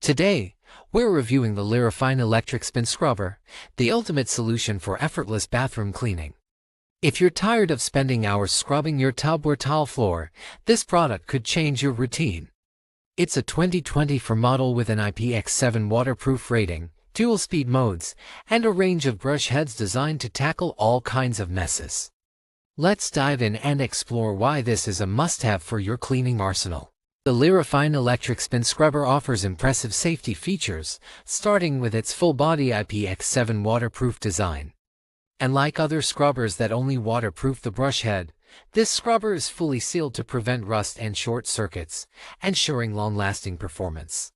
Today, we're reviewing the 𝐵𝐼𝐒 Electric Spin Scrubber, the ultimate solution for effortless bathroom cleaning. If you're tired of spending hours scrubbing your tub or tile floor, this product could change your routine. It's a 2024 model with an IPX7 waterproof rating, dual speed modes, and a range of brush heads designed to tackle all kinds of messes. Let's dive in and explore why this is a must-have for your cleaning arsenal. The 𝐵𝐼𝐒 Electric Spin Scrubber offers impressive safety features, starting with its full-body IPX7 waterproof design. And like other scrubbers that only waterproof the brush head, this scrubber is fully sealed to prevent rust and short circuits, ensuring long-lasting performance.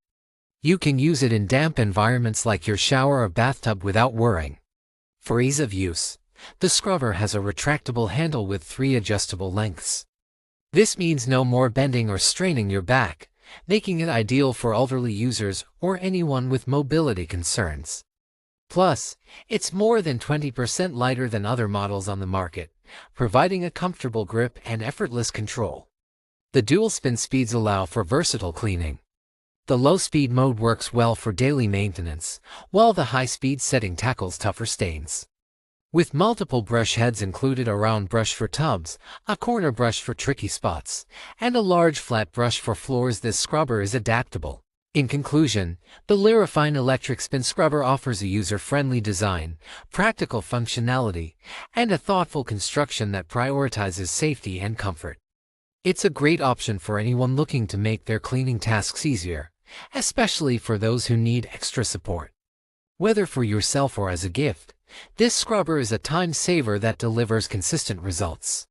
You can use it in damp environments like your shower or bathtub without worrying. For ease of use, the scrubber has a retractable handle with 3 adjustable lengths. This means no more bending or straining your back, making it ideal for elderly users or anyone with mobility concerns. Plus, it's more than 20% lighter than other models on the market, providing a comfortable grip and effortless control. The dual spin speeds allow for versatile cleaning. The low-speed mode works well for daily maintenance, while the high-speed setting tackles tougher stains. With multiple brush heads included, a round brush for tubs, a corner brush for tricky spots, and a large flat brush for floors, this scrubber is adaptable. In conclusion, the 𝐵𝐼𝐒 Electric Spin Scrubber offers a user-friendly design, practical functionality, and a thoughtful construction that prioritizes safety and comfort. It's a great option for anyone looking to make their cleaning tasks easier, especially for those who need extra support. Whether for yourself or as a gift, this scrubber is a time saver that delivers consistent results.